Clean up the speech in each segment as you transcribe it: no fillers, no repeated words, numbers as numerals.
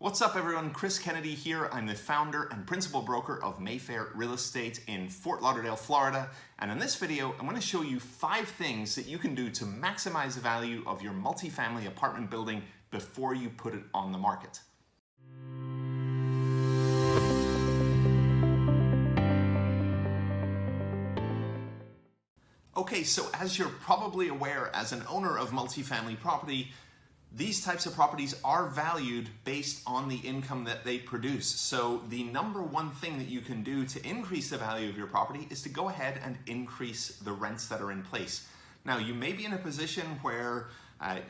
What's up everyone, Chris Kennedy here. I'm the founder and principal broker of Mayfair Real Estate in Fort Lauderdale, Florida. And in this video, I'm going to show you 5 things that you can do to maximize the value of your multifamily apartment building before you put it on the market. Okay, so as you're probably aware, as an owner of multifamily property, these types of properties are valued based on the income that they produce. So the number one thing that you can do to increase the value of your property is to go ahead and increase the rents that are in place. Now, you may be in a position where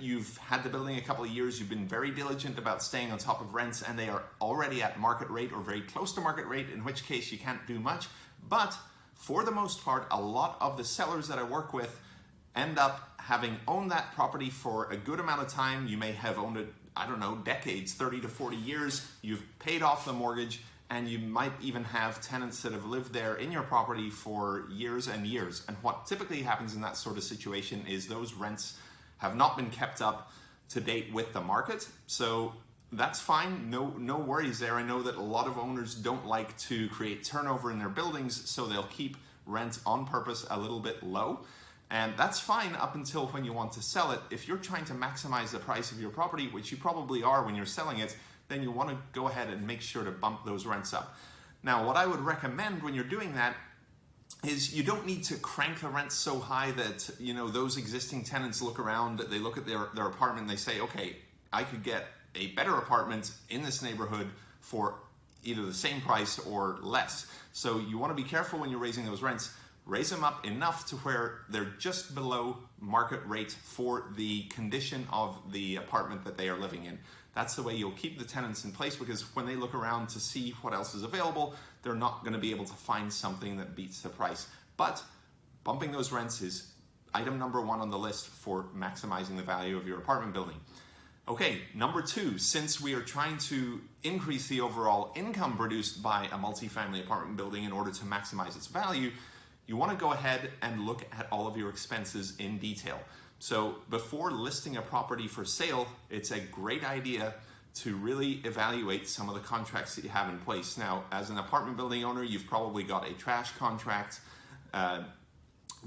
you've had the building a couple of years, you've been very diligent about staying on top of rents, and they are already at market rate or very close to market rate, in which case you can't do much. But for the most part, a lot of the sellers that I work with end up having owned that property for a good amount of time. You may have owned it, I don't know, decades, 30 to 40 years. You've paid off the mortgage, and you might even have tenants that have lived there in your property for years and years. And what typically happens in that sort of situation is those rents have not been kept up to date with the market. So that's fine, no worries there. I know that a lot of owners don't like to create turnover in their buildings, so they'll keep rent on purpose a little bit low. And that's fine up until when you want to sell it. If you're trying to maximize the price of your property, which you probably are when you're selling it, then you want to go ahead and make sure to bump those rents up. Now, what I would recommend when you're doing that is you don't need to crank the rents so high that, you know, those existing tenants look around, they look at their apartment and they say, okay, I could get a better apartment in this neighborhood for either the same price or less. So you want to be careful when you're raising those rents. Raise them up enough to where they're just below market rate for the condition of the apartment that they are living in. That's the way you'll keep the tenants in place, because when they look around to see what else is available, they're not going to be able to find something that beats the price. But bumping those rents is item number 1 on the list for maximizing the value of your apartment building. Okay, number 2, since we are trying to increase the overall income produced by a multifamily apartment building in order to maximize its value, you want to go ahead and look at all of your expenses in detail. So before listing a property for sale, it's a great idea to really evaluate some of the contracts that you have in place. Now, as an apartment building owner, you've probably got a trash contract,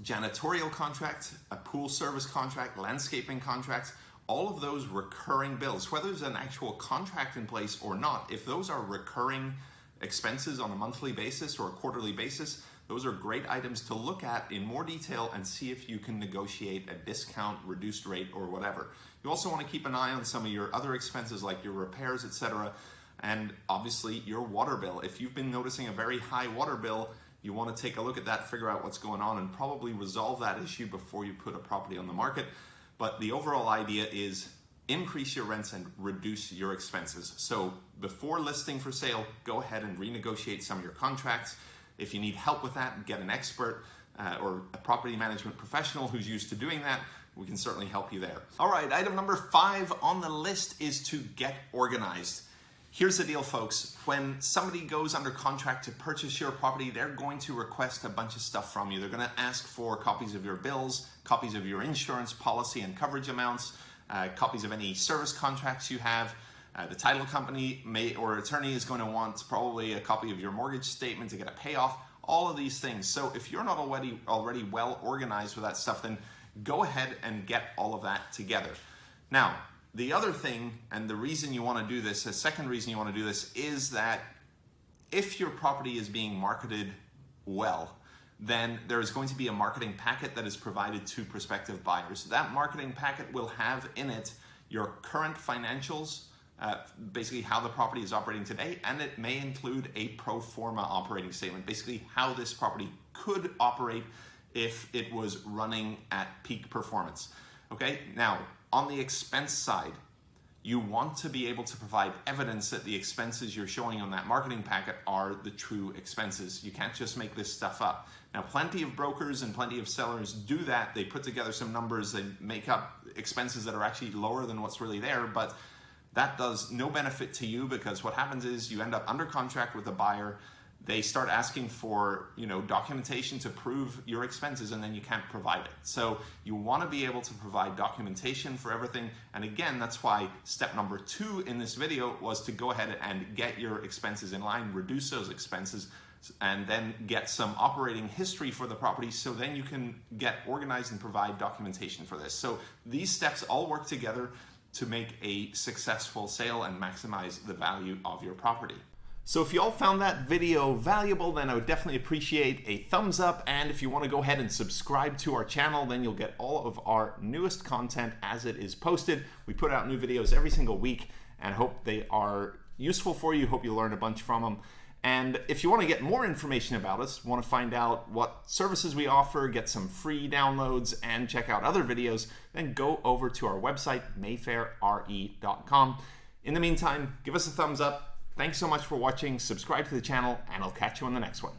janitorial contract, a pool service contract, landscaping contracts, all of those recurring bills, whether there's an actual contract in place or not. If those are recurring expenses on a monthly basis or a quarterly basis, those are great items to look at in more detail and see if you can negotiate a discount, reduced rate, or whatever. You also want to keep an eye on some of your other expenses like your repairs, etc., and obviously your water bill. If you've been noticing a very high water bill, you want to take a look at that, figure out what's going on, and probably resolve that issue before you put a property on the market. But the overall idea is increase your rents and reduce your expenses. So before listing for sale, go ahead and renegotiate some of your contracts. If you need help with that, get an expert or a property management professional who's used to doing that. We can certainly help you there. All right, item number 5 on the list is to get organized. Here's the deal, folks. When somebody goes under contract to purchase your property, they're going to request a bunch of stuff from you. They're going to ask for copies of your bills, copies of your insurance policy and coverage amounts, copies of any service contracts you have. The title company or attorney is going to want probably a copy of your mortgage statement to get a payoff, all of these things. So if you're not already well organized with that stuff, then go ahead and get all of that together. Now, the other thing, and the reason you want to do this, the second reason you want to do this, is that if your property is being marketed well, then there is going to be a marketing packet that is provided to prospective buyers. That marketing packet will have in it your current financials, basically how the property is operating today, and it may include a pro forma operating statement, basically how this property could operate if it was running at peak performance. Okay, now on the expense side, you want to be able to provide evidence that the expenses you're showing on that marketing packet are the true expenses. You can't just make this stuff up. Now, plenty of brokers and plenty of sellers do that. They put together some numbers, they make up expenses that are actually lower than what's really there, but that does no benefit to you, because what happens is you end up under contract with a buyer. they start asking for, documentation to prove your expenses, and then you can't provide it. So you want to be able to provide documentation for everything. And again, that's why step number 2 in this video was to go ahead and get your expenses in line, reduce those expenses, and then get some operating history for the property, so then you can get organized and provide documentation for this. So these steps all work together to make a successful sale and maximize the value of your property. So if you all found that video valuable, then I would definitely appreciate a thumbs up. And if you want to go ahead and subscribe to our channel, then you'll get all of our newest content as it is posted. We put out new videos every single week, and I hope they are useful for you. Hope you learn a bunch from them. And if you want to get more information about us, want to find out what services we offer, get some free downloads, and check out other videos, then go over to our website, mayfairre.com. In the meantime, give us a thumbs up. Thanks so much for watching, subscribe to the channel, and I'll catch you on the next one.